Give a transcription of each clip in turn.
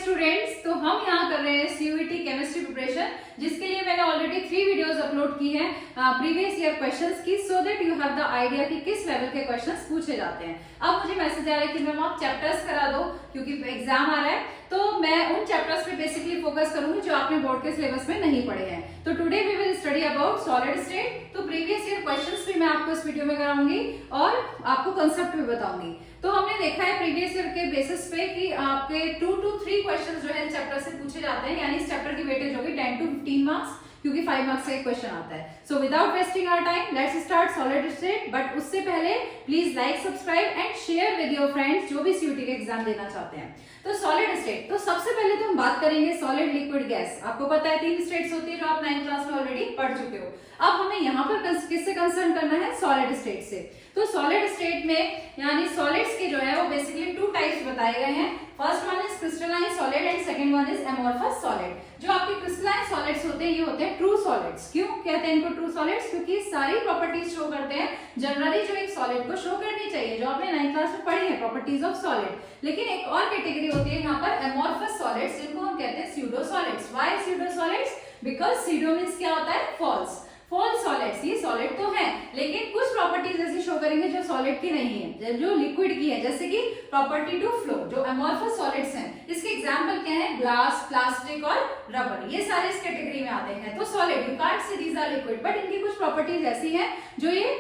Students, तो हम यहाँ कर रहे हैं सीयूईटी केमिस्ट्री प्रिपरेशन, जिसके लिए मैंने ऑलरेडी 3 वीडियोस अपलोड की हैं प्रीवियस ईयर क्वेश्चंस की, so that you have the idea कि किस लेवल के क्वेश्चंस पूछे जाते हैं। अब मुझे मैसेज आ रहा है कि मैम आप चैप्टर्स करा दो क्योंकि एग्जाम आ रहा है, तो मैं उन चैप्टर्स पे बेसिकली फोकस करूंगी जो आपने बोर्ड के सिलेबस में नहीं पढ़े हैं। तो today we will study about solid state. तो प्रीवियस ईयर क्वेश्चंस भी मैं आपको इस वीडियो में कराऊंगी और आपको कंसेप्ट भी बताऊंगी। तो हमने देखा है प्रीवियस ईयर के बेसिस पे कि आपके 2 to 3 क्वेश्चंस जो है चैप्टर से पूछे जाते हैं, यानी इस चैप्टर की वेटेज होगी 10 to 15 मार्क्स, क्योंकि 5 मार्क्स का एक क्वेश्चन आता है। So without wasting our time let's start solid state. But उससे पहले please like, subscribe and share with your friends जो भी सीयूटी के एग्जाम देना चाहते हैं। तो सॉलिड स्टेट, तो सबसे पहले तो हम बात करेंगे सॉलिड, लिक्विड, गैस। आपको पता है 3 स्टेट्स होती है जो आप 9th क्लास में ऑलरेडी पढ़ चुके हो। अब हमें यहाँ पर किससे कंसर्न करना है? सॉलिड स्टेट से। तो सॉलिड स्टेट में यानी सॉलिड्स के जो है वो बेसिकली 2 टाइप्स बताए गए हैं। First one is crystalline solid and second one is amorphous solid. जो आपके क्रिस्टलाइन सॉलिड्स होते हैं ये होते हैं ट्रू सॉलिड्स। क्यों कहते हैं इनको ट्रू सॉलिड्स? क्योंकि सारी प्रॉपर्टीज शो करते हैं जनरली जो एक सॉलिड को शो करनी चाहिए, जो आपने 9th क्लास में पढ़ी है, प्रॉपर्टीज ऑफ सॉलिड। लेकिन एक और कैटेगरी होती है यहाँ पर एमोर्फस सॉलिड्स, जिनको हम कहते हैं pseudo solids. Why pseudo solids? Because pseudo means क्या होता है? फॉल्स। फॉल्स सॉलिड्स, ये सॉलिड तो है लेकिन कुछ प्रॉपर्टीज ऐसी शो करेंगे जो सॉलिड की नहीं है, जो लिक्विड की है, जैसे कि प्रॉपर्टी टू फ्लो। जो अमोर्फस सॉलिड्स हैं इसके एग्जांपल क्या है? ग्लास, प्लास्टिक और रबर, ये सारे इस कैटेगरी में आते हैं। तो solid you can't say these are liquid, but इनकी कुछ प्रॉपर्टीज ऐसी हैं जो ये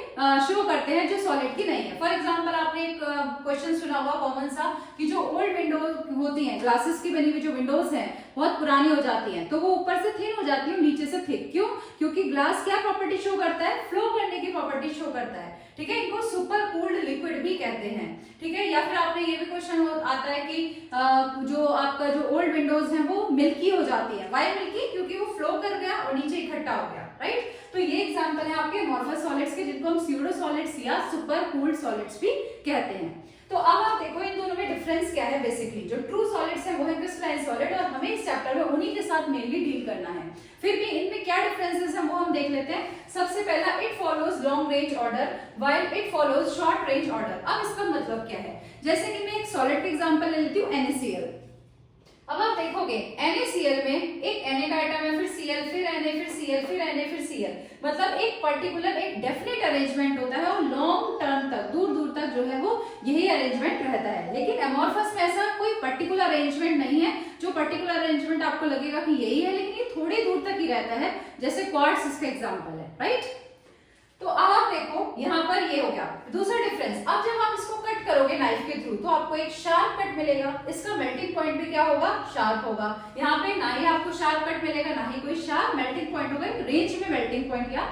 शो करते हैं जो सॉलिड की नहीं है। फॉर एग्जाम्पल आपने एक क्वेश्चन सुना होगा कॉमन सा कि जो ओल्ड विंडो होती है, ग्लासेस की बनी हुई जो विंडोज हैं बहुत पुरानी हो जाती हैं, तो वो ऊपर से थिन हो जाती है, नीचे से थिक। क्यों? क्योंकि ग्लास क्या प्रॉपर्टी शो करता है? फ्लो करने की प्रॉपर्टी शो करता है। ठीक है, इनको सुपर कूल्ड लिक्विड भी कहते हैं। ठीक है, या फिर आपने ये भी क्वेश्चन आता है कि जो आपका जो ओल्ड विंडोज हैं वो मिल्की हो जाती है। Why milky? क्योंकि वो फ्लो कर गया और नीचे इकट्ठा हो गया। राइट, तो ये एग्जांपल है आपके अमोर्फस सॉलिड्स के, जिनको हम स्यूडो सॉलिड्स या सुपर कूल्ड सॉलिड्स भी कहते हैं। तो अब आप देखो इन दोनों में डिफरेंस क्या है। बेसिकली जो ट्रू सॉलिड्स है वो है क्रिस्टलाइन सॉलिड, और हमें इस चैप्टर में उन्हीं के साथ मेनली डील करना है। फिर भी इनमें क्या डिफरेंसेस हैं वो हम देख लेते हैं। सबसे पहला, it follows long range order while it follows short range order. अब इसका मतलब क्या है? जैसे कि मैं एक सॉलिड का एग्जांपल ले लेती हूँ, NaCl। अब आप देखोगे NaCl में एक Na का आइटम है, फिर Cl, फिर Na, फिर Cl, फिर Na, फिर Cl, मतलब एक पर्टिकुलर एक डेफिनेट अरेंजमेंट होता है और लॉन्ग टर्म तक, दूर दूर तक जो है वो यही अरेंजमेंट रहता है। लेकिन एमोर्फस में ऐसा कोई पर्टिकुलर अरेंजमेंट नहीं है। जो पर्टिकुलर अरेंजमेंट आपको लगेगा कि यही है, लेकिन ये थोड़ी दूर तक ही रहता है, जैसे क्वार्ट्ज इसका एग्जाम्पल है। राइट, तो अब आप देखो यहाँ पर ये हो गया दूसरा डिफरेंस। अब जब आप इसको कट करोगे नाइफ के थ्रू तो आपको एक शार्प कट मिलेगा। इसका मेल्टिंग पॉइंट भी क्या होगा? शार्प होगा। यहाँ पे ना ही आपको शार्प कट मिलेगा, ना ही कोई शार्प मेल्टिंग पॉइंट होगा। एक रेंज में मेल्टिंग पॉइंट क्या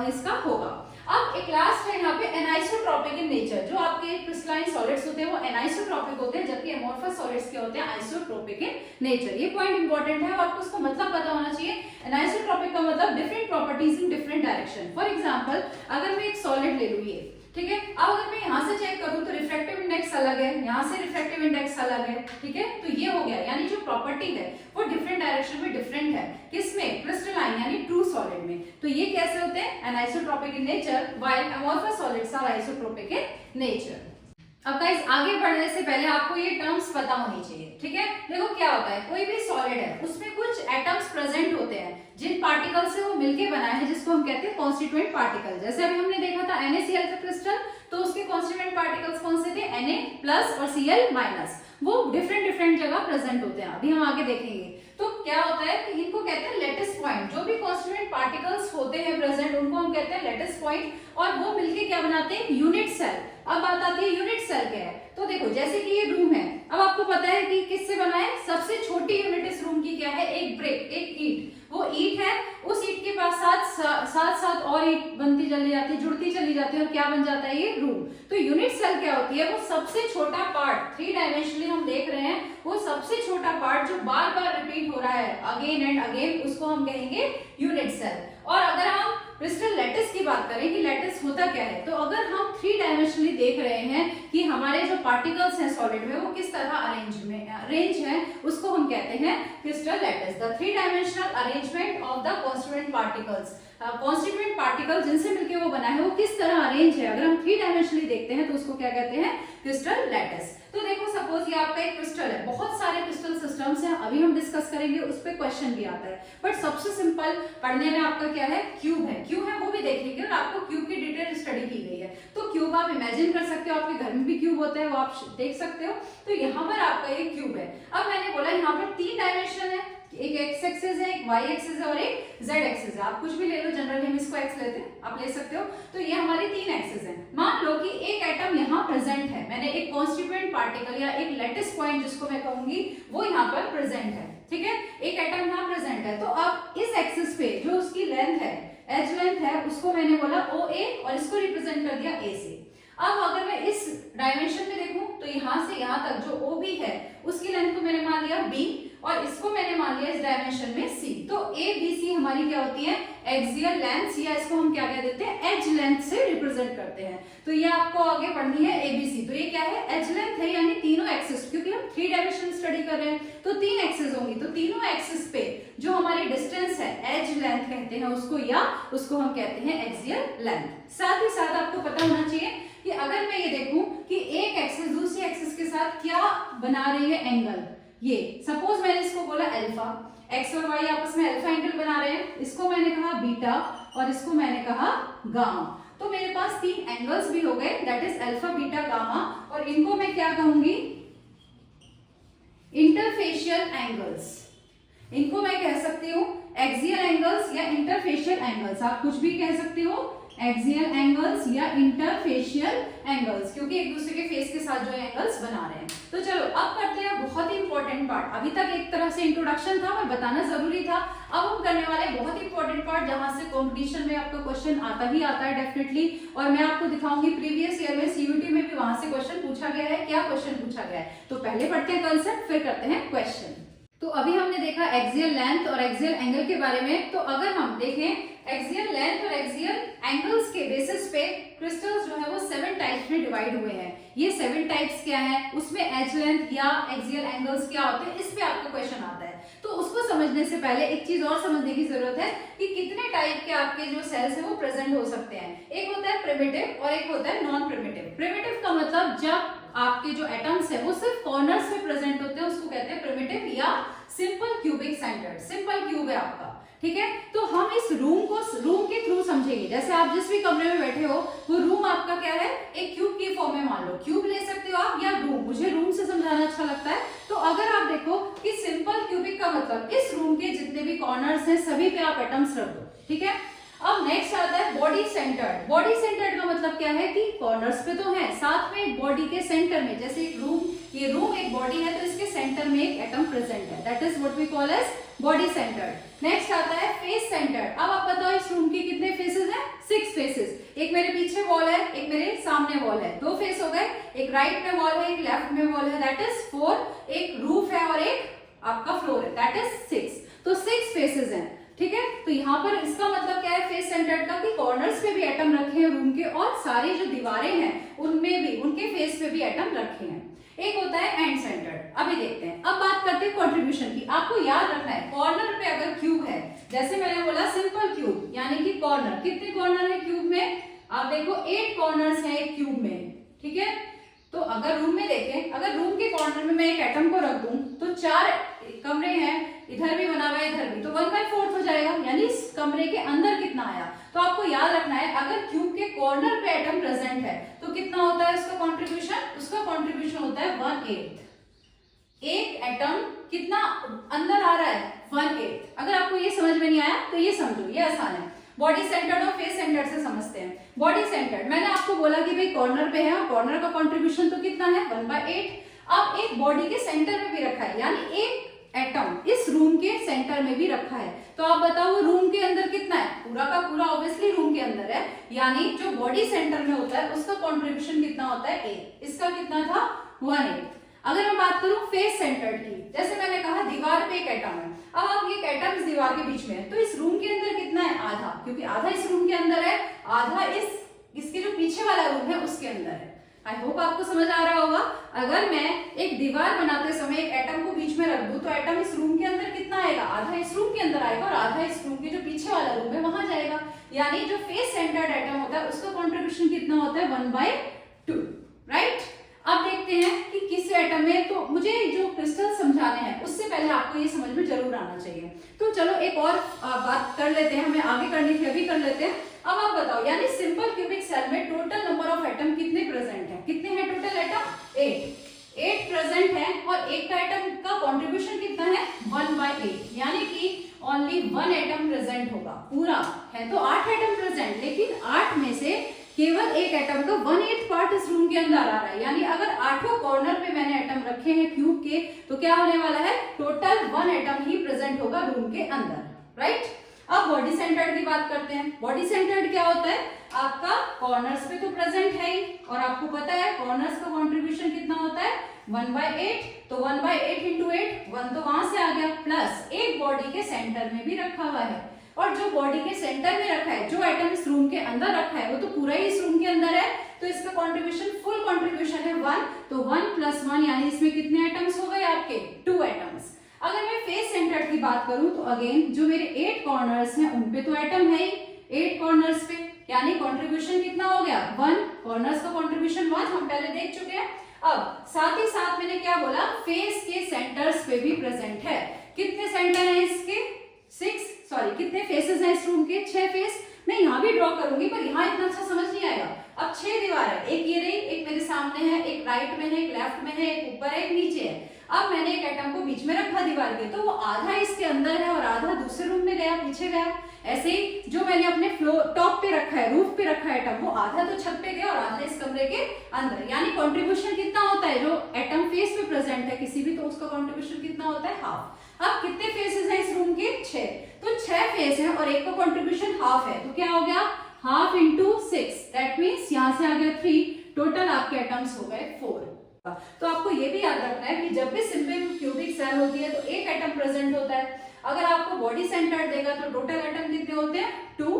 इसका होगा। अब एक लास्ट है यहाँ पे एनाइसोट्रॉपिक इन नेचर। जो आपके क्रिस्टलाइन सॉलिड्स होते हैं वो एनाइसोट्रॉपिक होते हैं, जबकि अमोर्फस सॉलिड्स क्या होते हैं? Isotropic in nature. ये पॉइंट इंपॉर्टेंट है और आपको उसका मतलब पता होना चाहिए। एनाइसोट्रॉपिक का मतलब different properties in different direction. For example अगर मैं एक सॉलिड ले लूँ, ये ठीक है, अब अगर मैं यहाँ से चेक करूँ तो रिफ्रैक्टिव इंडेक्स अलग है, यहाँ से रिफ्रैक्टिव इंडेक्स अलग है। ठीक है, तो ये हो गया, यानी जो प्रॉपर्टी है वो डिफरेंट डायरेक्शन में डिफरेंट है। किसमें? क्रिस्टलाइन यानी ट्रू सॉलिड में। तो ये कैसे होते हैं? Anisotropic in nature while amorphous solids are isotropic in nature. अब गाइस आगे बढ़ने से पहले आपको ये टर्म्स पता होनी चाहिए। ठीक है, देखो क्या होता है, कोई भी सॉलिड है उसमें कुछ एटम्स प्रेजेंट होते हैं जिन पार्टिकल से वो मिलके बना है, जिसको हम कहते हैं कॉन्स्टिट्यूएंट पार्टिकल। जैसे अभी हमने देखा था NaCl का क्रिस्टल, तो उसके कॉन्स्टिट्यूएंट पार्टिकल्स कौन से थे? Na+ और Cl-। वो डिफरेंट जगह प्रेजेंट होते हैं, अभी हम आगे देखेंगे। तो क्या होता है कि इनको कहते हैं लेटिस पॉइंट। जो भी कॉन्स्टिट्यूएंट पार्टिकल्स होते हैं प्रेजेंट उनको हम कहते हैं लेटिस पॉइंट, और वो मिलके क्या बनाते हैं? Unit cell. अब बात आती है यूनिट सेल क्या है। तो देखो जैसे कि ये रूम है, अब आपको पता है कि किससे बना है? सबसे छोटी यूनिट इस रूम की क्या है? एक ब्रिक, एक ईंट। वो ईंट है, उस ईंट के पास साथ और ईंट बनती चली जाती है, जुड़ती चली जाती है, और क्या बन जाता है? ये रूम। तो यूनिट सेल क्या होती है? वो सबसे छोटा पार्ट, 3 डायमेंशनली हम देख रहे हैं, वो सबसे छोटा पार्ट जो बार बार रिपीट हो रहा है अगेन एंड अगेन, उसको हम कहेंगे यूनिट सेल। और अगर हम क्रिस्टल लैटिस की बात करें कि लैटिस होता क्या है, तो अगर हम 3 डायमेंशनली देख रहे हैं कि हमारे जो पार्टिकल्स हैं सॉलिड में वो किस तरह अरेंज है, उसको हम कहते हैं crystal lattice. The 3 dimensional arrangement of the constituent particles. Constituent particle जिनसे मिलकर वो बना है वो किस तरह अरेंज है, अगर हम 3 डायमेंशनली देखते हैं तो उसको क्या कहते हैं, क्रिस्टल लैटिस। तो देखो सपोज ये आपका एक क्रिस्टल है, बहुत सारे क्रिस्टल सिस्टम्स हैं, अभी हम डिस्कस करेंगे, उस पर क्वेश्चन भी आता है, बट सबसे सिंपल पढ़ने में आपका क्या है, क्यूब है। क्यूब है वो भी देख लीजिए और आपको क्यूब की डिटेल स्टडी की गई है, तो क्यूब आप इमेजिन कर सकते हो, आपके घर में भी क्यूब होता है वो आप देख सकते हो। तो यहाँ पर आपका एक क्यूब है। अब मैंने बोला यहाँ पर 3 डायमेंशन है, एक एक्स एक्सिस है, एक वाई एक्सिस है और एक जेड एक्सिस है। आप कुछ भी ले लो, जनरली हम इसको एक्स लेते हैं, आप ले सकते हो। तो ये हमारी 3 एक्सिस है। मान लो कि एक एटम यहाँ प्रेजेंट है, मैंने एक कॉन्स्टिट्यूएंट पार्टिकल या एक लैटिस पॉइंट जिसको मैं कहूंगी वो यहाँ पर प्रेजेंट है, ठीक है, एक एटम यहाँ प्रेजेंट है। तो अब इस एक्सिस पे जो उसकी लेंथ है, एच लेंथ है, उसको मैंने बोला ओ ए और इसको रिप्रेजेंट कर दिया ए से। अब अगर मैं इस डायमेंशन में देखूं तो यहाँ से यहाँ तक जो ओ बी है उसकी लेंथ को मैंने मान लिया बी और इसको मैंने मान लिया इस डायमेंशन में सी। तो ए बी सी हमारी क्या होती है, एक्सियल लेंथ, या इसको हम क्या कह देते हैं, एज लेंथ से रिप्रेजेंट करते हैं। तो ये आपको आगे पढ़नी है एबीसी। तो ये क्या है, एज लेंथ है, यानी तीनों एक्सिस, क्योंकि हम 3 डायमेंशन स्टडी कर रहे हैं तो 3 एक्सिस होंगी, तो तीनों एक्सिस पे जो हमारी डिस्टेंस है एज लेंथ कहते हैं उसको, या उसको हम कहते हैं एक्सियल लेंथ। साथ ही साथ आपको पता होना चाहिए कि अगर मैं ये देखूं कि एक एक्सिस दूसरी एक्सिस के साथ क्या बना रही है एंगल, ये सपोज मैंने इसको बोला अल्फा, एक्स और वाई आपस में अल्फा एंगल बना रहे हैं, इसको मैंने कहा बीटा और इसको मैंने कहा गामा। तो मेरे पास 3 एंगल्स भी हो गए, that is alpha beta gamma, और इनको मैं क्या कहूंगी, इंटरफेशियल एंगल्स। इनको मैं कह सकती हूँ एक्सियल एंगल्स या इंटरफेशियल एंगल्स, आप कुछ भी कह सकते हो, एक्सियल एंगल्स या इंटरफेशियल एंगल्स, क्योंकि एक दूसरे के फेस के साथ जो एंगल्स बना रहे हैं। तो चलो अब करते हैं बहुत ही इंपॉर्टेंट पार्ट। अभी तक एक तरह से इंट्रोडक्शन था, मैं बताना जरूरी था, अब हम करने वाले बहुत इंपॉर्टेंट पार्ट जहां से कॉम्पिटिशन में आपका क्वेश्चन आता ही आता है डेफिनेटली, और मैं आपको दिखाऊंगी प्रीवियस ईयर में सीयूटी में भी वहां से क्वेश्चन पूछा गया है, क्या क्वेश्चन पूछा गया है। तो पहले पढ़ते हैं कंसेप्ट, फिर करते हैं क्वेश्चन। तो अभी हमने देखा एक्सियल लेंथ और एक्सियल एंगल के बारे में। तो अगर हम देखें एक्सियल लेंथ और एक्सियल एंगल्स के बेसिस पे क्रिस्टल्स जो है वो 7 टाइप्स में डिवाइड हुए हैं। ये 7 टाइप्स क्या है, उसमें एज लेंथ या एक्सियल एंगल्स क्या होते हैं, इस पे आपका क्वेश्चन आता है। तो उसको समझने से पहले एक चीज और समझने की जरूरत है कि कितने टाइप के आपके जो सेल्स है वो प्रेजेंट हो सकते हैं। एक होता है प्रिमिटिव और एक होता है नॉन प्रिमिटिव। प्रिमिटिव का मतलब जब आपके जो एटम्स है वो सिर्फ कॉर्नर्स में प्रेजेंट होते हैं, उसको कहते हैं प्रिमिटिव या simple cubic centred. Simple cube है आपका, ठीक है। तो हम इस रूम को रूम के थ्रू समझेंगे। जैसे आप जिस भी कमरे में बैठे हो वो रूम आपका क्या है, एक क्यूब की फॉर्म में, मान लो क्यूब ले सकते हो आप या रूम, मुझे रूम से समझाना अच्छा लगता है। तो अगर आप देखो कि सिंपल क्यूबिक का मतलब इस रूम के जितने भी कॉर्नर्स हैं सभी पे आप एटम्स रख दो, ठीक है। अब नेक्स्ट आता है बॉडी सेंटर्ड। बॉडी सेंटर्ड का मतलब क्या है कि कॉर्नर्स पे तो है, साथ में बॉडी के सेंटर में, जैसे एक रूम, ये रूम एक बॉडी है तो इसके सेंटर में एक एटम प्रेजेंट है, that is what we call as body centred. Next आता है फेस सेंटर्ड। अब आप बताओ इस रूम के कितने फेसेस हैं, 6 फेसेस। एक मेरे पीछे वॉल है, एक मेरे सामने वॉल है, 2 फेस हो गए। एक राइट में वॉल है, एक लेफ्ट में वॉल है, दैट इज 4। एक रूफ है और एक आपका फ्लोर है, दैट इज 6। तो 6 फेसेस हैं, ठीक है। तो यहाँ पर इसका मतलब क्या है फेस सेंटर्ड का, कि कॉर्नर्स पे भी एटम रखे हैं रूम के, और सारी जो दीवारें हैं उनमें भी, उनके फेस पे भी एटम रखे हैं। एक होता है एंड सेंटर्ड। अभी देखते हैं, अब बात करते हैं कंट्रीब्यूशन की। आपको याद रखना है कॉर्नर पे अगर क्यूब है, जैसे मैंने बोला सिंपल क्यूब, यानी कि कॉर्नर, कितने कॉर्नर है क्यूब में, आप देखो 8 कॉर्नर्स हैं एक क्यूब में, ठीक है। तो अगर रूम में देखें, अगर रूम के कॉर्नर में मैं एक एटम को रख दूं तो 4 कमरे हैं, इधर भी बना हुआ है इधर भी, तो 1/4 हो जाएगा, यानी इस कमरे के अंदर कितना आया। तो आपको याद रखना है अगर क्यूब के कॉर्नर पे एटम प्रेजेंट है तो कितना होता है उसका कंट्रीब्यूशन, उसका कंट्रीब्यूशन होता है 1/8। एक एटम कितना अंदर आ रहा है, 1/8। अगर आपको ये समझ में नहीं आया तो ये समझो, ये आसान है। बॉडी सेंटर्ड और फेस सेंटर्ड से समझते हैं। बॉडी सेंटर्ड मैंने आपको बोला कि भाई कॉर्नर पे है, कॉर्नर का कंट्रीब्यूशन तो कितना है, 1/8। अब एक बॉडी के सेंटर में भी रखा है, यानी एक एटम इस रूम के सेंटर में भी रखा है। तो आप बताओ रूम के अंदर कितना है, पूरा का पूरा ऑब्वियसली रूम के अंदर है, यानी जो बॉडी सेंटर में होता है उसका कंट्रीब्यूशन कितना होता है, 8। इसका कितना था, 1/8। अगर मैं बात करूं फेस सेंटर्ड की, जैसे मैंने कहा दीवार पे एक एटम है, अब आप ये एटम इस दीवार के बीच में है, तो इस रूम के अंदर कितना है, आधा, क्योंकि आधा इस रूम के अंदर है, आधा इसके जो पीछे वाला रूम है उसके अंदर है। आई होप आपको समझ आ रहा होगा। अगर मैं एक दीवार बनाते समय एक एटम को बीच में रख दूं तो एटम इस रूम के अंदर कितना आएगा, क्या, आधा इस रूम के अंदर आएगा और आधा इस रूम के जो पीछे वाला रूम है वहां जाएगा। यानी जो फेस सेंटर्ड एटम होता है उसका कंट्रीब्यूशन कितना होता है 1/2, राइट। अब देखते हैं कि किस एटम में, तो मुझे जो क्रिस्टल समझाने हैं उससे पहले आपको ये समझ में जरूर आना चाहिए। तो चलो एक और बात कर लेते हैं, हमें आगे करनी थी अभी कर लेते हैं। अब आप बताओ, यानी सिंपल क्यूबिक सेल में टोटल नंबर ऑफ एटम कितने प्रेजेंट है, कितने हैं टोटल एटम, 8 प्रेजेंट है, और एक का एटम का कंट्रीब्यूशन कितना है 1/8, यानी कि ओनली 1 एटम प्रेजेंट होगा। पूरा है तो 8 एटम प्रेजेंट, लेकिन 8 में से केवल एक एटम का 1/8 पार्ट इस रूम के अंदर आ रहा है। यानी अगर 8 कॉर्नर पे मैंने एटम रखे हैं क्यूब के, तो क्या होने वाला है, टोटल 1 एटम ही प्रेजेंट होगा रूम के अंदर, राइट। अब बॉडी सेंटर्ड की बात करते हैं। बॉडी सेंटर्ड क्या होता है, आपका कॉर्नर्स पे तो प्रेजेंट है ही, और आपको पता है कॉर्नर्स का कंट्रीब्यूशन कितना होता है 1/8, तो 1/8 इंटू 8, 1 तो वहां से आ गया, प्लस एक बॉडी के सेंटर में भी रखा हुआ है, और जो बॉडी के सेंटर में रखा है, जो एटम इस रूम के अंदर रखा है वो तो पूरा ही इस रूम के अंदर है, तो इसका कंट्रीब्यूशन फुल कंट्रीब्यूशन है 1, तो 1 + 1 यानी इसमें कितने एटम्स हो गए आपके 2 एटम्स। अगर मैं फेस सेंटर्ड की बात करूं तो अगेन जो मेरे 8 कॉर्नर्स हैं उन पे तो एटम है ही 8 कॉर्नर्स पे, यानी कंट्रीब्यूशन कितना हो गया 1, कॉर्नर्स का कंट्रीब्यूशन 1 हम पहले देख चुके हैं। अब साथ ही साथ मैंने क्या बोला, फेस के सेंटर्स पे भी प्रेजेंट है। कितने सेंटर हैं इसके 6, सॉरी कितने फेसेस हैं इस रूम के 6 फेस। मैं यहाँ भी ड्रॉ करूंगी पर यहाँ इतना अच्छा समझ नहीं आएगा। अब 6 दीवार है, एक ये रही, एक मेरे सामने है, एक राइट में है, एक लेफ्ट में है, एक ऊपर है, एक नीचे है। अब मैंने एक एटम को बीच में रखा दीवार के, तो वो आधा इसके अंदर है और आधा दूसरे रूम में गया, पीछे गया। ऐसे ही जो मैंने अपने फ्लोर टॉप पे रखा है, रूफ पे रखा है एटम, वो आधा तो छत पे गया और आधा इस कमरे के अंदर। यानी कंट्रीब्यूशन कितना होता है, जो एटम फेस पे प्रेजेंट है किसी भी, तो उसका कंट्रीब्यूशन कितना होता है हाफ। अब कितने फेसेस हैं इस रूम के 6, तो 6 फेस हैं और एक का कंट्रीब्यूशन हाफ है, तो क्या हो गया हाफ इंटू 6, दैट मीन्स यहाँ से आ गया 3, टोटल आपके एटम्स हो गए 4। तो आपको ये भी याद रखना है कि जब भी सिंपल क्यूबिक सेल होती है तो एक एटम प्रेजेंट होता है। अगर आपको बॉडी सेंटर्ड देगा तो टोटल एटम कितने होते हैं 2,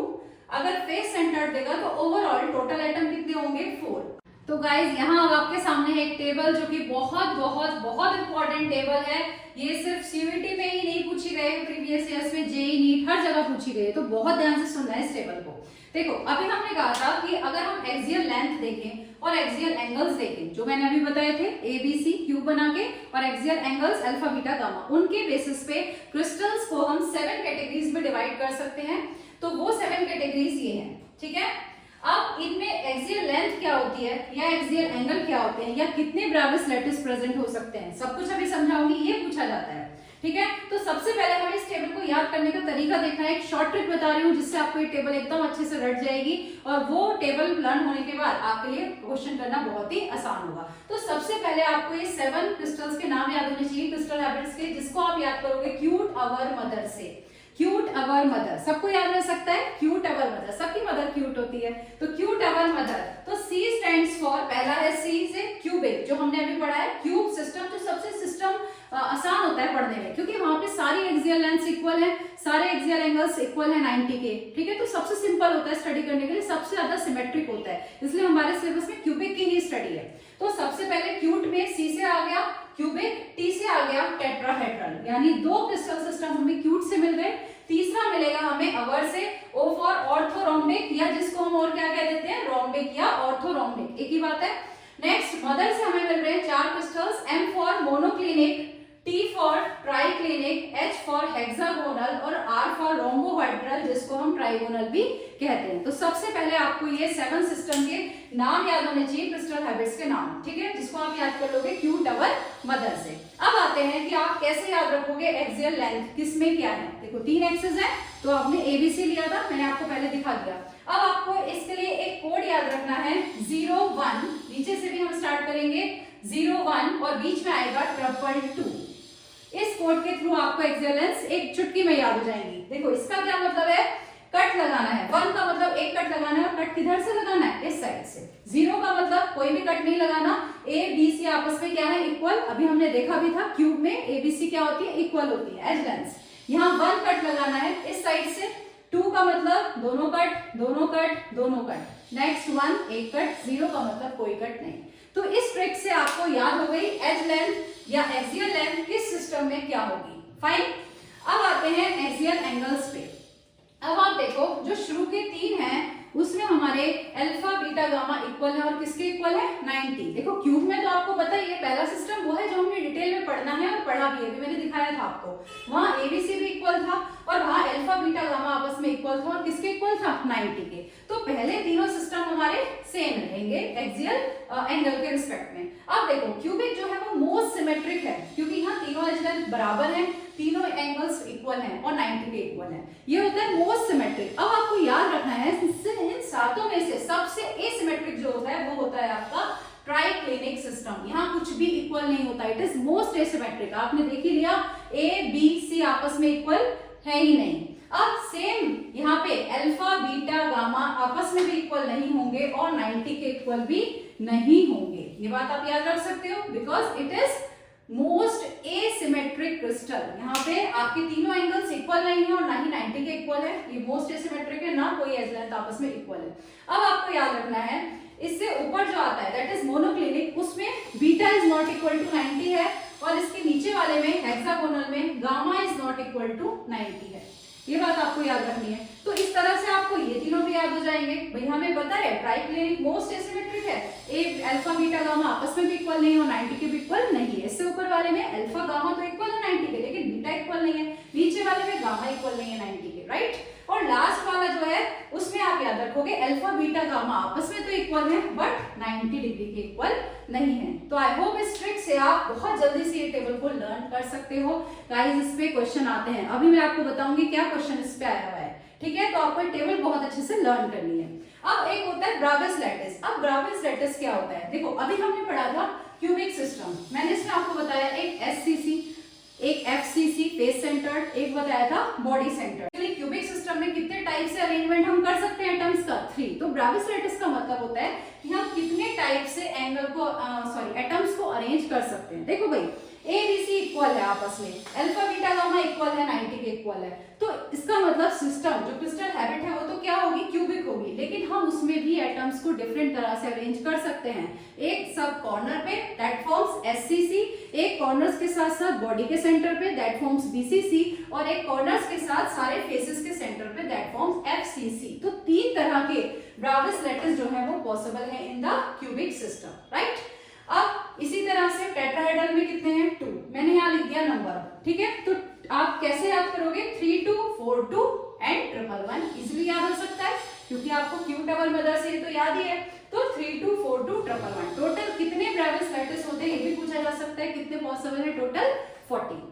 अगर फेस सेंटर्ड देगा तो ओवरऑल टोटल एटम कितने होंगे 4। तो गाइज यहाँ अब आपके सामने है एक टेबल जो कि बहुत बहुत बहुत इंपॉर्टेंट टेबल है। ये सिर्फ सीयूईटी में ही नहीं पूछी गई, प्रीवियस ईयर्स में जेईई नीट हर जगह पूछी गई है, तो बहुत ध्यान से सुनना है इस टेबल को। देखो अभी हमने कहा था कि अगर हम एक्सियल लेंथ देखें और एक्सियल एंगल्स देखें, जो मैंने अभी बताए थे ABC क्यूब बना के, और axial angles alpha beta gamma, उनके बेसिस पे क्रिस्टल्स को हम 7 कैटेगरीज में डिवाइड कर सकते हैं। तो वो 7 कैटेगरीज ये हैं, ठीक है। अब इनमें एक्सियल लेंथ क्या होती है या एक्सियल एंगल क्या होते हैं या कितने ब्राविस लैटिस प्रेजेंट हो सकते हैं, सब कुछ अभी समझाऊंगी, ये पूछा जाता है, ठीक है। तो सबसे पहले हमें इस टेबल को याद करने का तरीका देखना है। एक शॉर्ट ट्रिक बता रही हूँ जिससे आपको ये टेबल एकदम अच्छे से रट जाएगी, और वो टेबल लर्न होने के बाद आपके लिए क्वेश्चन करना बहुत ही आसान होगा। तो सबसे पहले आपको ये 7 क्रिस्टल्स के नाम याद होने चाहिए, क्रिस्टल हैबिट्स के, जिसको आप याद करोगे क्यूट अवर मदर से। क्यूट अवर मदर सबको याद रह सकता है, क्यूट अवर मदर, सबकी मदर क्यूट होती है, तो क्यूट अवर मदर। तो C स्टैंड्स फॉर, पहला है C से क्यूबिक, जो हमने अभी पढ़ा है, क्यूब सिस्टम, जो सबसे सिस्टम आसान होता है पढ़ने में, क्योंकि वहां पे सारी एक्सियल लेंथ्स इक्वल है, सारे एक्सियल एंगल्स इक्वल है 90 के, ठीक है। तो सबसे सिंपल होता है स्टडी करने के लिए, सबसे ज्यादा सिमेट्रिक होता है, इसलिए हमारे सिलेबस में क्यूबिक की ही स्टडी है। तो सबसे पहले क्यूट में C से आ गया क्यूबिक, T से आ गया टेट्राहेड्रल, यानी 2 क्रिस्टल सिस्टम हमें क्यूट से मिल गए। तीसरा मिलेगा हमें अवर से, O फॉर ऑर्थोरोम्बिक, या जिसको हम और क्या कह देते हैं रोम्बिक या ऑर्थोरोम्बिक, एक ही बात है। नेक्स्ट मदर से हमें मिल रहे हैं 4 crystals, M for monoclinic, T for triclinic, H for hexagonal और R फॉर रोम्बोहेड्रल, जिसको हम ट्राइगोनल भी कहते हैं। तो सबसे पहले आपको ये 7 सिस्टम के नाम याद होने चाहिए, क्रिस्टल हैबिट्स के नाम, ठीक है, जिसको आप याद कर लोगे क्यूट अवर मदर से। अब आते हैं कि आप कैसे याद रखोगे एक्सियल लेंथ, किसमें क्या है। देखो 3 एक्सिस है, तो आपने ABC लिया था, मैंने आपको पहले दिखा दिया। अब आपको इसके लिए एक कोड याद रखना है 0 1, नीचे से भी हम स्टार्ट करेंगे 0 1 और बीच में आएगा 222। इस कोड के थ्रू आपको एक्सियल लेंथ एक चुटकी में याद हो जाएंगी। देखो इसका क्या मतलब है, कट लगाना है। 1 का मतलब एक कट लगाना है, और कट किधर से लगाना है, इस साइड से। 0 का मतलब कोई भी कट नहीं लगाना, A B C आपस में क्या है इक्वल, अभी हमने देखा भी था क्यूब में ABC क्या होती है इक्वल होती है एज लेंथ। यहाँ 1 कट लगाना है इस साइड से, 2 का मतलब दोनों कट दोनों कट दोनों कट, नेक्स्ट 1 एक कट, 0 का मतलब कोई कट नहीं। तो इस ट्रिक से आपको याद हो गई एज लेंथ या एक्सियल लेंथ किस सिस्टम में क्या होगी। फाइन। अब आते हैं एक्सियल एंगल्स पे। अब आप देखो जो शुरू के 3 हैं उसमें हमारे अल्फा बीटा गामा इक्वल है और किसके इक्वल है 90। देखो क्यूब में तो आपको पता ही है पहला सिस्टम वो है जो हमने डिटेल में पढ़ना है और पढ़ा भी है, अभी मैंने दिखाया था आपको। वहां एबीसी भी इक्वल था और वहां अल्फा बीटा गामा आपस में इक्वल था और किसके इक्वल था 90 के। तो पहले तीनों सिस्टम हमारे सेम रहेंगे एक्सियल एंगल के रिस्पेक्ट में। अब देखो क्यूबिक जो है वो मोस्ट सिमेट्रिक है क्योंकि यहाँ तीनों एंगल बराबर हैं, तीनों एंगल्स इक्वल हैं और 90 के इक्वल हैं। ये होता है मोस्ट सिमेट्रिक। अब आपको याद रखना है इन सातों में से सबसे एसिमेट्रिक जो होता है वो होता है आपका ट्राइक्लिनिक सिस्टम। यहाँ कुछ भी इक्वल नहीं होता, इट इज मोस्ट एसिमेट्रिक। आपने देख ही लिया ए बी सी आपस में इक्वल है ही नहीं। अब सेम यहाँ पे अल्फा बीटा गामा आपस में भी इक्वल नहीं होंगे और 90 के इक्वल भी नहीं होंगे। ये बात आप याद रख सकते हो because it is most asymmetric crystal. यहाँ पे आपके तीनों एंगल्स इक्वल नहीं है और ना ही 90 के इक्वल है। ये मोस्ट एसिमेट्रिक है, ना कोई एज लेंथ आपस में इक्वल है। अब आपको याद रखना है इससे ऊपर जो आता है दैट इज मोनोक्लिनिक, उसमें beta is not equal to 90 है और इसके नीचे वाले में हेक्सागोनल में gamma is not equal to 90 है। ये बात आपको याद रखनी है। तो इस तरह से आपको ये तीनों भी याद हो जाएंगे। भाई हमें पता है ट्राइक्लिनिक मोस्ट एसिमेट्रिक है, एक अल्फा बीटा गामा आपस में भी इक्वल नहीं है और 90 के भी इक्वल नहीं है। इससे ऊपर वाले में अल्फा गामा तो इक्वल है 90 के, लेकिन बीटा इक्वल नहीं है। नीचे वाले में गामा इक्वल नहीं है 90 के, राइट। और लास्ट वाला जो है उसमें आप याद रखोगे अल्फा बीटा गामा आपस में तो इक्वल है बट 90 डिग्री के इक्वल नहीं है। तो आई होप इस ट्रिक से आप बहुत जल्दी से ये टेबल को लर्न कर सकते हो। गाइस इस पे क्वेश्चन आते हैं, अभी मैं आपको बताऊंगी क्या क्वेश्चन इस पे आया हुआ है, ठीक है। तो आपको टेबल बहुत अच्छे से लर्न करनी है। अब एक होता है ब्राविस लैटिस। अब ब्राविस लैटिस क्या होता है, देखो अभी हमने पढ़ा था क्यूबिक सिस्टम, मैंने इसमें आपको बताया एक एससीसी, एक एफसीसी फेस सेंटर्ड, एक बताया था बॉडी सेंटर्ड। क्यूबिक सिस्टम में कितने टाइप से अरेंजमेंट हम कर सकते हैं एटम्स का 3। तो ब्राविस लैटिस का मतलब होता है कि हम कितने टाइप से एंगल को एटम्स को अरेंज कर सकते हैं। देखो भाई ए बी सी इक्वल है आपस में, अल्फा बीटा गामा इक्वल है 90 के इक्वल है। तो इसका मतलब सिस्टम जो क्रिस्टल हैबिट है वो तो क्या होगी क्यूबिक होगी, लेकिन हम उसमें भी एटम्स को डिफरेंट तरह से अरेंज कर सकते हैं। एक सब कॉर्नर पे दैट फॉर्म्स एससीसी, एक कॉर्नर्स के साथ साथ बॉडी के सेंटर पे दैट फॉर्म्स बीसीसी और एक कॉर्नर्स के साथ सारे फेसेस के सेंटर पे दैट फॉर्म्स एफसीसी। तो 3 तरह के ब्राविस लैटिस जो है वो पॉसिबल है in the cubic system, right. अब इसी तरह से टेट्राहेड्रल में कितने हैं 2, मैंने यहाँ लिख दिया नंबर, ठीक है। तो आप कैसे याद करोगे 3 2 4 2 एंड 1 1 1 इजिली याद हो सकता है क्योंकि आपको क्यू डबल मदर से ये तो याद ही है। तो 3 2 4 2 1 1 1 टोटल कितने ब्राविस लैटिस होते हैं ये भी पूछा जा सकता है, कितने पॉसिबल है टोटल 40।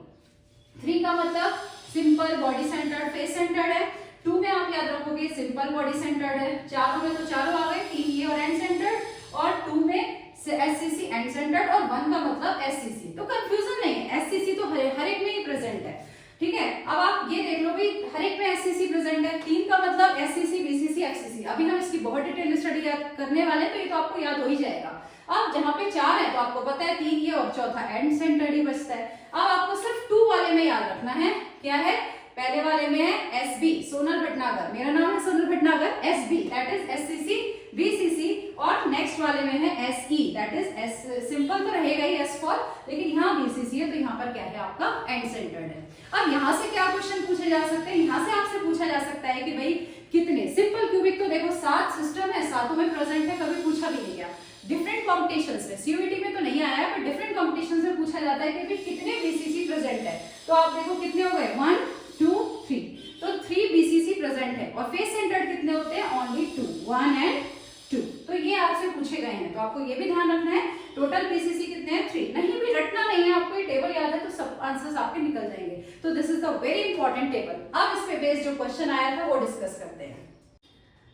3 का मतलब simple body centred face centred है, 2 में आप याद रखोगे सिंपल बॉडी सेंटर्ड है, 4 में तो चारों आ गए, 3 ये और एंड सेंटर्ड और 2 में एससीसी एंड सेंटर्ड और 1 का मतलब एससीसी। तो कंफ्यूजन नहीं है, एससीसी तो हर एक में ही प्रेजेंट है, ठीक है। अब आप ये देख लो भी हर एक में एससीसी प्रेजेंट है, 3 का मतलब एससीसी बीसीसी एफसीसी। अभी हम इसकी बहुत डिटेल स्टडी करने वाले हैं तो ये तो आपको याद हो ही जाएगा। अब जहाँ पे 4 है तो आपको पता है 3 ये और चौथा एंड सेंटर्ड ही बचता है। अब आपको सिर्फ 2 वाले में याद रखना है, क्या है पहले वाले में है एसबी सोनल भटनागर, मेरा नाम है Sonal Bhatnagar, SB that is SCC BCC और नेक्स्ट वाले में है SE that is S, simple तो रहेगा ही एस फॉर, लेकिन यहाँ बीसीसी है तो यहाँ पर क्या है आपका एंड सेंटर्ड है। अब यहाँ से क्या क्वेश्चन पूछे जा सकते हैं, यहाँ से आपसे पूछा जा सकता है कि भाई कितने सिंपल क्यूबिक, तो देखो 7 सिस्टम है, 7 में प्रेजेंट है, कभी पूछा भी नहीं गया। डिफरेंट कॉम्पिटिशन्स में सीयूईटी में तो नहीं आया है, बट डिफरेंट कॉम्पिटिशन्स में पूछा जाता है कि भाई कितने बीसीसी प्रेजेंट है। तो आप देखो कितने हो गए 1 2 3, तो 3 बीसीसी प्रेजेंट है और फेस सेंटर्ड कितने होते हैं ओनली 2, 1 एंड 2। तो ये आपसे पूछे गए हैं तो आपको ये भी ध्यान रखना है टोटल बीसीसी कितने हैं 3, नहीं भी रटना नहीं है, आपको ये टेबल याद है तो सब आंसर्स आपके निकल जाएंगे। तो this is the very important table. अब इस पे बेस्ड जो क्वेश्चन आया था वो डिस्कस करते हैं।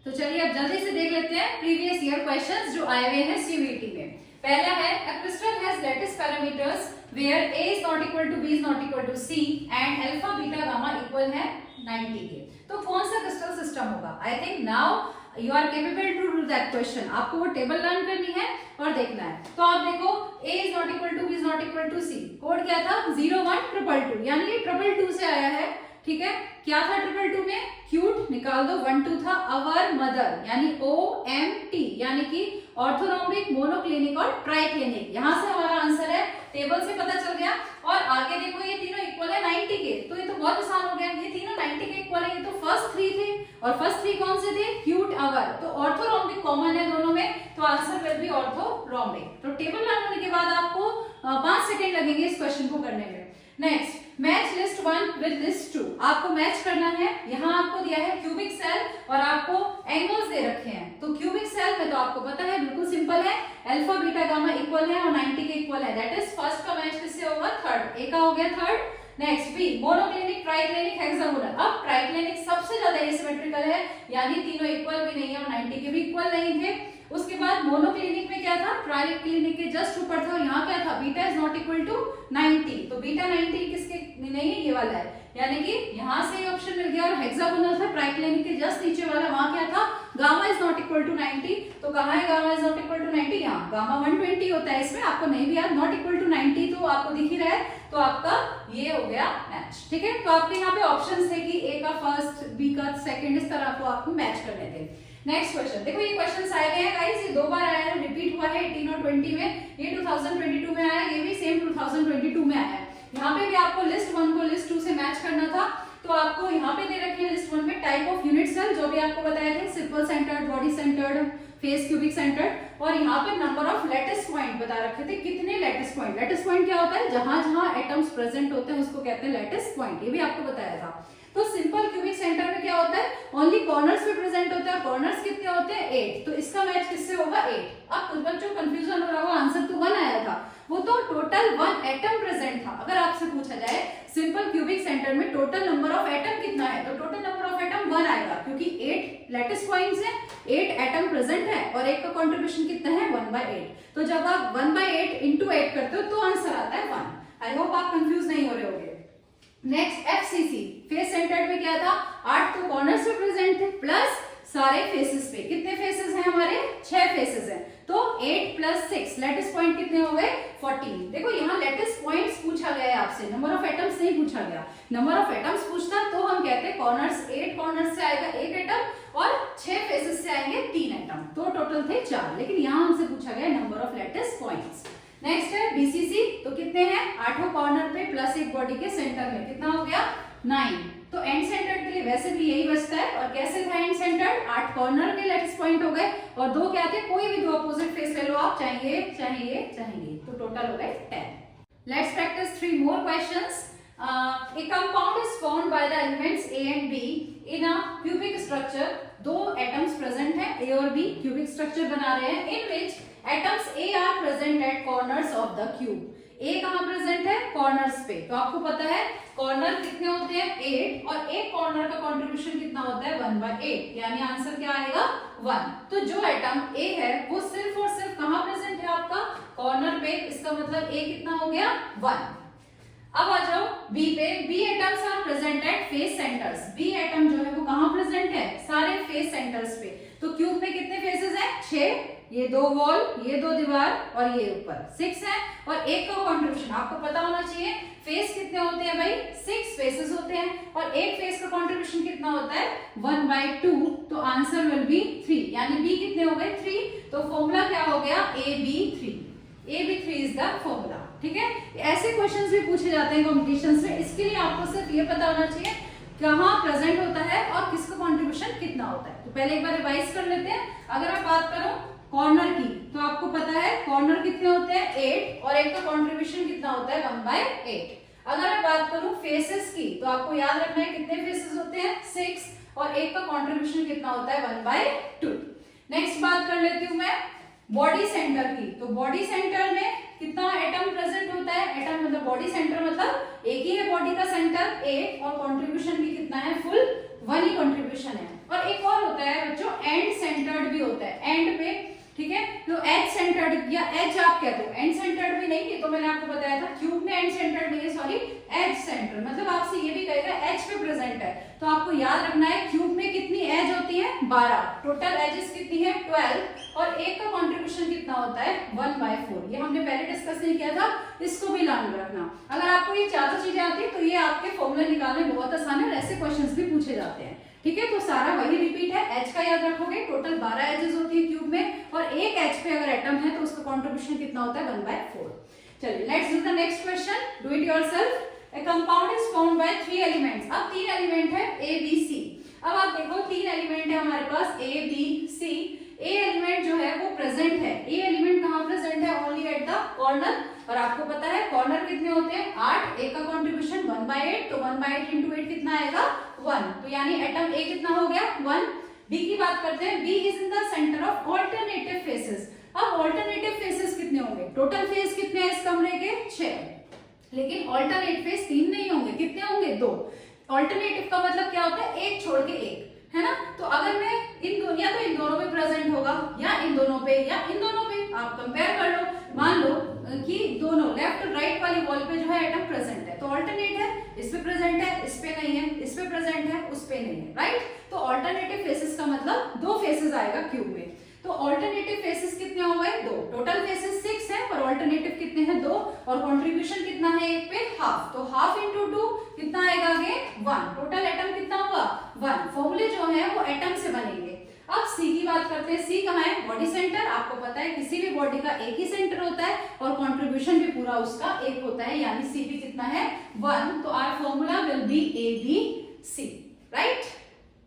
तो चलिए अब जल्दी से देख लेते हैं प्रीवियस ईयर क्वेश्चंस जो आए हुए हैं सीयूईटी में। पहला है a crystal has lattice parameters where a is not equal to b is not equal to c and alpha beta gamma equal है 90 के। तो कौन सा क्रिस्टल सिस्टम होगा? I think now you are capable to do that question. आपको वो table learn करनी है और देखना है। तो आप देखो a is not equal to b is not equal to c, code क्या था 0 1 2 2 यानी ये 2 2 से आया है, ठीक है। क्या था 2 2 में क्यूट निकाल दो, 1 2 था अवर मदर यानी OMT यानी कि ऑर्थोनॉमिक मोनोक्लिनिक और ट्राइक्लिनिक। यहाँ से हमारा आंसर है, टेबल से पता चल गया। और आगे देखो ये तीनों इक्वल है 90 के, तो ये तो बहुत आसान और फर्स्ट 3 कौन से थे, क्यूट, अवर, तो ऑर्थोरोम्बिक कॉमन है दोनों में, तो आंसर विल बी ऑर्थोरोम्बिक। तो टेबल रन होने के बाद आपको 5 सेकेंड लगेंगे इस क्वेश्चन को करने में। Next, match list 1 with list 2, आपको मैच करना है। यहाँ आपको दिया है क्यूबिक सेल और आपको एंगल्स दे रखे हैं। तो क्यूबिक सेल में तो आपको पता है बिल्कुल सिंपल है, अल्फा बीटा गामा इक्वल है और 90 के इक्वल है, दैट इज फर्स्ट का मैच किससे होगा, थर्ड, ए का हो गया third. Next B, monoclinic, triclinic, hexagonal. अब ट्राइक्लिनिक सबसे ज्यादा एसिमेट्रिकल है, यानी तीनों इक्वल भी नहीं है और 90 के भी इक्वल नहीं थे। उसके बाद मोनोक्लिनिक में क्या था, ट्राइक्लिनिक के जस्ट ऊपर था और यहाँ क्या था, beta is not equal to 90, तो बीटा 90 किसके नहीं है, ये वाला है, यानी कि यहाँ से ये ऑप्शन मिल गया। और हेक्सागोनल था ट्राइक्लिनिक के जस्ट नीचे वाला, वहां क्या था, gamma is not equal to 90, तो कहाँ है gamma is not equal to 90, यहाँ गामा 120 होता है, इसमें आपको नहीं भी याद, नॉट इक्वल टू 90 तो आपको दिख ही रहा है, तो आपका ये हो गया मैच। ठीक है, तो आपके यहाँ पे ऑप्शन थे कि ए का फर्स्ट, बी का सेकंड, इस तरह आपको मैच करने थे। नेक्स्ट क्वेश्चन देखो, ये क्वेश्चंस आए हुए हैं गाइस, ये 2 बार आया है, रिपीट हुआ है 18 और 20 में, ये 2022 में आया, ये भी सेम 2022 में आया है। यहाँ पे भी आपको लिस्ट 1 को लिस्ट 2 से मैच करना था, तो आपको यहाँ पे दे रखी है लिस्ट 1 में टाइप ऑफ यूनिट सेल, जो भी आपको बताए थे, simple centred, body centred, face cubic centred, और यहाँ पे नंबर ऑफ लैटिस पॉइंट बता रखे थे, कितने लैटिस पॉइंट। लैटिस पॉइंट क्या होता है, जहां जहां एटम्स प्रेजेंट होते हैं उसको कहते हैं लैटिस पॉइंट, ये भी आपको बताया था। तो सिंपल क्यूबिक सेंटर में क्या होता है, ओनली कॉर्नर्स पे प्रेजेंट होता है, कॉर्नर्स कितने होते हैं, 8, तो इसका मैच किससे होगा, 8। अब कुछ बच्चों कंफ्यूजन हो रहा होगा, आंसर तो 1 आया था, वो तो टोटल 1 एटम प्रेजेंट था। अगर आपसे पूछा जाए सिंपल क्यूबिक सेंटर में टोटल नंबर ऑफ एटम कितना है, तो टोटल नंबर ऑफ एटम 1 आएगा, क्योंकि 8 लैटिस पॉइंट्स हैं, 8 एटम प्रेजेंट है और एक का कंट्रीब्यूशन कितना है, 1/8। तो जब आप 1/8 इंटू 8 करते हो तो आंसर आता है 1। आई होप आप कंफ्यूज नहीं हो रहे होंगे। नेक्स्ट एफसीसी, फेस सेंटर्ड में क्या था, 8 तो कॉर्नर्स पे प्रेजेंट थे प्लस सारे फेसेस पे, कितने फेसेस हैं हमारे, 6 फेसेस हैं, तो 8 + 6 लैटिस पॉइंट कितने हो गए, 14। देखो यहाँ लैटिस पॉइंट्स पूछा गया है आपसे, नंबर ऑफ एटम्स नहीं पूछा गया। नंबर ऑफ एटम्स पूछता तो हम कहते हैं कॉर्नर्स, 8 कॉर्नर्स से आएगा 1 एटम और 6 फेसेस से आएंगे 3 एटम, तो टोटल थे 4, लेकिन यहाँ हमसे पूछा गया number of lattice points. Next है बीसीसी, तो कितने हैं, 8 कॉर्नर पे प्लस एक बॉडी के सेंटर में, कितना हो गया, 9। तो एंड सेंटर्ड के लिए वैसे भी यही बचता है, और कैसे था एंड सेंटर्ड, 8 कॉर्नर के लैटिस पॉइंट हो गए और 2 क्या थे, कोई भी 2 अपोजिट फेस ले लो आप, चाहिए चाहिए चाहिए, तो टोटल हो गए 10। Let's practice 3 more questions. A compound is formed by the elements A and B in a cubic structure. 2 atoms present हैं, A और B, क्यूबिक स्ट्रक्चर बना रहे हैं, in which atoms A are present at corners of the cube. A कहाँ present है, corners पे, तो आपको पता है कॉर्नर कितने होते हैं, 8, और एक कॉर्नर का कंट्रीब्यूशन कितना होता है, 1/8, यानी आंसर क्या आएगा, 1। तो जो एटम A है वो सिर्फ और सिर्फ कहाँ प्रेजेंट है, आपका कॉर्नर पे, इसका मतलब A कितना हो गया, 1। अब आ जाओ B पे, B atoms are present at face centres, B atom जो है वो कहाँ प्रेजेंट है, सारे फेस सेंटर्स पे। तो क्यूब में कितने फेसेस हैं, 6, ये 2 वॉल, ये 2 दीवार और ये ऊपर 6 है, और एक का कंट्रीब्यूशन आपको पता होना चाहिए, फेस कितने होते हैं भाई, 6 फेसेस होते हैं, और एक फेस का कंट्रीब्यूशन कितना होता है, 1/2, तो आंसर विल बी 3, यानी B कितने हो गए, 3। तो फॉर्मूला क्या हो गया, AB3, AB3 is the formula. ठीक है, ऐसे क्वेश्चंस भी पूछे जाते हैं कॉम्पिटिशन्स में, इसके लिए आपको सिर्फ ये पता होना चाहिए कहाँ प्रेजेंट होता है और किसका कंट्रीब्यूशन कितना होता है। तो पहले एक बार रिवाइज कर लेते हैं। अगर मैं बात करूं कॉर्नर की, तो आपको पता है कॉर्नर कितने होते हैं, 8, और एक का कंट्रीब्यूशन कितना होता है, 1/8। अगर मैं बात करूं फेसेस की, तो आपको याद रखना है कितने फेसेस होते हैं, 6, और एक का कंट्रीब्यूशन कितना होता है, 1/2। नेक्स्ट बात कर लेती हूँ मैं बॉडी सेंटर की, तो बॉडी सेंटर में कितना एटम प्रेजेंट होता है, एटम मतलब बॉडी सेंटर मतलब एक ही है बॉडी का सेंटर, 8, और कंट्रीब्यूशन भी कितना है, फुल 1 ही कंट्रीब्यूशन है। और एक और होता है बच्चों, एंड सेंटर्ड भी होता है, एंड पे, ठीक है, तो एज सेंटर्ड या एज आप कहते हो, एंड सेंटर्ड भी नहीं, ये तो मैंने आपको बताया था, क्यूब में एंड सेंटर्ड नहीं है, सॉरी, एज सेंटर, मतलब आपसे ये भी कहेगा एज पे प्रेजेंट है, तो आपको याद रखना है क्यूब में कितनी एज होती है, 12, टोटल एजेस कितनी है, 12, और एक का कंट्रीब्यूशन कितना होता है, 1/4, ये हमने पहले डिस्कस नहीं किया था, इसको भी ध्यान रखना। अगर आपको ये चारों चीजें आती है तो ये आपके फॉर्मूले निकालने बहुत आसान है, ऐसे क्वेश्चंस भी पूछे जाते हैं। ठीक है, तो सारा वही रिपीट है, एच का याद रखोगे, टोटल 12 एजेस होती है क्यूब में, और एक एच पे अगर एटम है तो उसका कंट्रीब्यूशन कितना होता है, 1/4। चलिए let's do the next question, do it yourself. A compound is formed by 3 elements, अब 3 एलिमेंट है A B C। अब आप देखो तीन एलिमेंट है हमारे पास ए बी सी। ए एलिमेंट जो है वो प्रेजेंट है। ए एलिमेंट कहाँ प्रेजेंट है? Only at the corner. और आपको पता है कॉर्नर कितने होते हैं? 8। ए का कॉन्ट्रीब्यूशन 1/8, तो 1/8 इंटू 8 कितना आएगा? 1। तो यानी एटम ए कितना हो गया? 1। बी की बात करते हैं। B is in the centre of alternative faces. अब ऑल्टरनेटिव फेसेस कितने होंगे? टोटल फेस कितने हैं इस कमरे के? 6। लेकिन ऑल्टरनेट फेस 3 नहीं होंगे। कितने होंगे? 2। ऑल्टरनेटिव का मतलब क्या होता है? एक छोड़ के एक, है ना? तो अगर मैं इन दोनों, या तो इन दोनों पे प्रेजेंट होगा या इन दोनों पे या इन दोनों पे, आप कंपेयर कर लो। मान लो कि दोनों लेफ्ट और राइट वाली वॉल पे जो है एटम प्रेजेंट है, तो ऑल्टरनेट है। इस पे प्रेजेंट है, इस पे नहीं है, इस पे प्रेजेंट है, उस पे नहीं है, राइट? तो ऑल्टरनेटिव फेसेस का मतलब 2 फेसेस आएगा क्यूब में। तो ऑल्टरनेटिव फेसेस कितने हो गए? 2। टोटल फेसेस 6 है, पर ऑल्टरनेटिव कितने हैं? 2। और कंट्रीब्यूशन कितना है एक पे? हाफ। तो हाफ इंटू 2 कितना आएगा आगे? 1। टोटल एटम कितना हुआ? 1। फॉर्मूले जो है वो एटम से बनेंगे। अब सी की बात करते हैं। सी कहाँ है? Body centre. आपको पता है किसी भी बॉडी का एक ही सेंटर होता है और कंट्रीब्यूशन भी पूरा उसका एक होता है, यानी सी भी कितना है? 1। तो our formula will be A B C, right?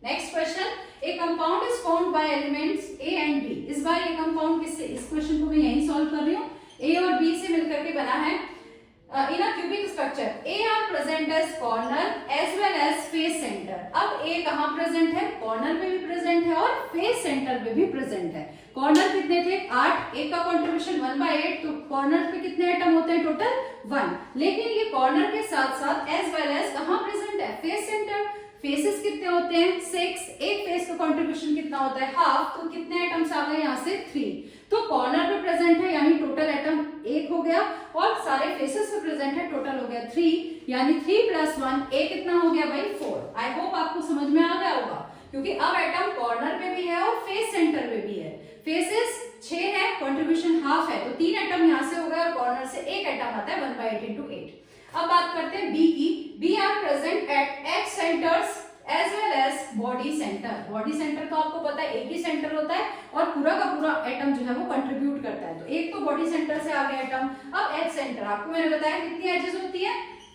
Next question. A compound is formed by elements A and B. इस बार ये कंपाउंड किससे? इस क्वेश्चन को मैं यही सॉल्व कर रही हूँ। ए और बी से मिलकर के बना है in a cubic structure. A are present as corner as well as face center. अब A कहाँ प्रेजेंट है? कॉर्नर पे भी प्रेजेंट है और फेस सेंटर पे भी प्रेजेंट है। कॉर्नर कितने थे? 8। A का कंट्रीब्यूशन 1/8, तो कॉर्नर पे कितने एटम होते हैं टोटल? 1। लेकिन ये कॉर्नर के साथ साथ as well as कहाँ प्रेजेंट है? Face centre. फेसेस कितने होते हैं? 6। एक फेस का कंट्रीब्यूशन कितना होता है? हाफ। तो कितने एटम्स आ गए यहाँ से? 3। तो कॉर्नर पे प्रेजेंट है यानी टोटल एटम 1 हो गया, और सारे फेसेस पे प्रेजेंट है, टोटल हो गया 3, यानी 3 + 1 ए कितना हो गया भाई? 4। आई होप आपको समझ में आ गया होगा, क्योंकि अब एटम कॉर्नर पे भी है और फेस सेंटर पे भी है। फेसेस 6 है, कंट्रीब्यूशन हाफ है, तो 3 एटम यहाँ से हो गए और कॉर्नर से एक एटम आता है 1/8 इंटू 8। अब बात करते हैं बी की। B are present at X centres as well as body centre. Body centre तो आपको पता है एक ही सेंटर होता है और पूरा का पूरा एटम जो है वो कंट्रीब्यूट करता है। तो एक तो बॉडी सेंटर से आ गया एटम। अब एज सेंटर आपको मैंने बताया कितनी एजेस होती है?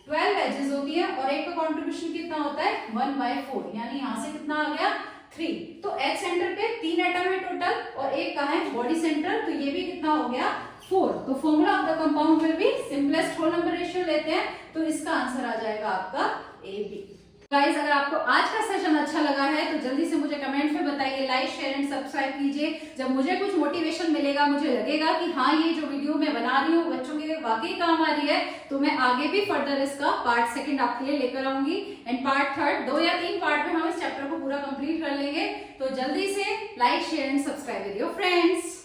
12 एजेस होती है, और एक का कंट्रीब्यूशन कितना होता है? 1/4, यानी यहाँ से कितना आ गया? 3। तो एज सेंटर पे 3 एटम है टोटल, और एक कहाँ है? बॉडी सेंटर, तो ये भी कितना हो गया? 4। तो formula of the compound will be simplest whole number ratio लेते हैं, तो इसका आंसर आ जाएगा आपका ए बी। गाइस, अगर आपको आज का सेशन अच्छा लगा है तो जल्दी से मुझे कमेंट में बताइए, लाइक शेयर एंड सब्सक्राइब कीजिए। जब मुझे कुछ मोटिवेशन मिलेगा, मुझे लगेगा कि हाँ ये जो वीडियो मैं बना रही हूँ बच्चों के वाकई काम आ रही है, तो मैं आगे भी फर्दर इसका पार्ट 2 आपके लिए लेकर आऊंगी, एंड पार्ट 3 2 या 3 पार्ट में हम इस चैप्टर को पूरा कंप्लीट कर लेंगे। तो जल्दी से like share and subscribe with your friends.